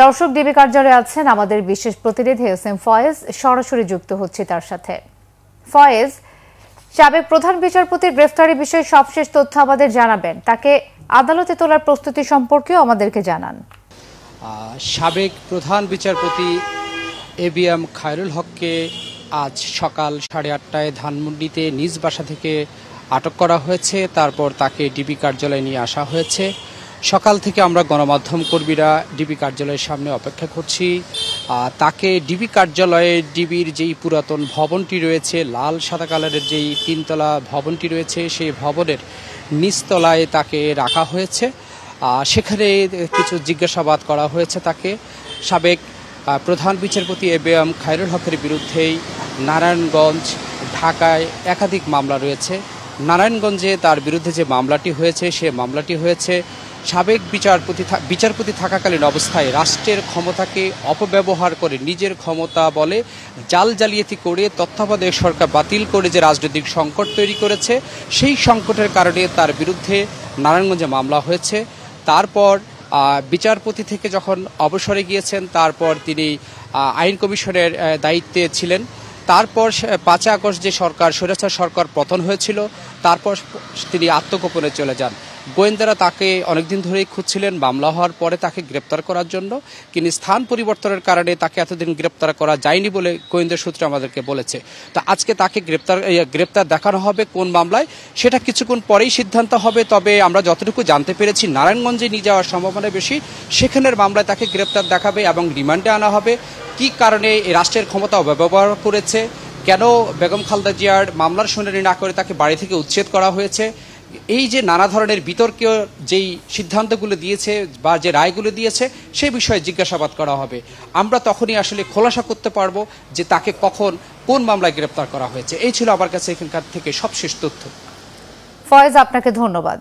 দর্শক ডিবি কার্যালয়ে আছেন আমাদের বিশেষ প্রতিনিধি এসএম ফয়েজ, সরাসরি যুক্ত হচ্ছে তার সাথে। ফয়েজ, সাবেক প্রধান বিচারপতির গ্রেফতারি বিষয়ে সবশেষ তথ্য আমাদের জানাবেন, তাকে আদালতে তোলার প্রস্তুতি সম্পর্কেও আমাদেরকে জানান। সাবেক প্রধান বিচারপতি এবিএম খায়রুল হককে আজ সকাল 8:30টায় ধানমন্ডিতে নিজ বাসা থেকে আটক করা হয়েছে। তারপর তাকে ডিবি কার্যালয়ে নিয়ে আসা হয়েছে। সকাল থেকে আমরা গণমাধ্যম কর্মীরা ডিবি কার্যালয়ের সামনে অপেক্ষা করছি। তাকে ডিবি কার্যালয়ে ডিবির যেই পুরাতন ভবনটি রয়েছে, লাল সাদা কালারের যেই 3তলা ভবনটি রয়েছে, সেই ভবনের নিচতলায় তাকে রাখা হয়েছে। সেখানে কিছু জিজ্ঞাসাবাদ করা হয়েছে তাকে। সাবেক প্রধান বিচারপতি এবিএম খায়রুল হকের বিরুদ্ধেই নারায়ণগঞ্জ, ঢাকায় একাধিক মামলা রয়েছে। নারায়ণগঞ্জে তার বিরুদ্ধে যে মামলাটি হয়েছে, সে মামলাটি হয়েছে সাবেক বিচারপতি থাকাকালীন অবস্থায় রাষ্ট্রের ক্ষমতাকে অপব্যবহার করে, নিজের ক্ষমতা বলে জাল জালিয়াতি করে তত্ত্বাবধায়ক সরকার বাতিল করে যে রাজনৈতিক সংকট তৈরি করেছে, সেই সংকটের কারণে তার বিরুদ্ধে নারায়ণগঞ্জে মামলা হয়েছে। তারপর বিচারপতি থেকে যখন অবসরে গিয়েছেন, তারপর তিনি আইন কমিশনের দায়িত্বে ছিলেন। তারপর 5 আগস্ট যে স্বৈরাচার সরকার পতন হয়েছিল, তারপর তিনি আত্মগোপনে চলে যান। গোয়েন্দারা তাকে অনেকদিন ধরেই খুঁজছিলেন মামলা হওয়ার পরে তাকে গ্রেপ্তার করার জন্য, কিন্তু স্থান পরিবর্তনের কারণে তাকে এতদিন গ্রেপ্তার করা যায়নি বলে গোয়েন্দা সূত্র আমাদেরকে বলেছে। তো আজকে তাকে গ্রেপ্তার দেখানো হবে কোন মামলায়, সেটা কিছুক্ষণ পরেই সিদ্ধান্ত হবে। তবে আমরা যতটুকু জানতে পেরেছি, নারায়ণগঞ্জে নিয়ে যাওয়ার সম্ভাবনা বেশি। সেখানের মামলায় তাকে গ্রেপ্তার দেখাবে এবং রিমান্ডে আনা হবে। কি কারণে এই রাষ্ট্রের ক্ষমতা অপব্যবহার করেছে, কেন বেগম খালেদা জিয়ার মামলার শুনানি না করে তাকে বাড়ি থেকে উচ্ছেদ করা হয়েছে, এই যে নানা ধরনের বিতর্কীয় যেই সিদ্ধান্তগুলো দিয়েছে বা যে রায়গুলো দিয়েছে, সেই বিষয়ে জিজ্ঞাসাবাদ করা হবে। আমরা তখনই আসলে খোলাসা করতে পারবো যে তাকে কখন কোন মামলায় গ্রেপ্তার করা হয়েছে। এই ছিল আমার কাছে এখানকার থেকে সবশেষ তথ্য। ফয়েজ, আপনাকে ধন্যবাদ।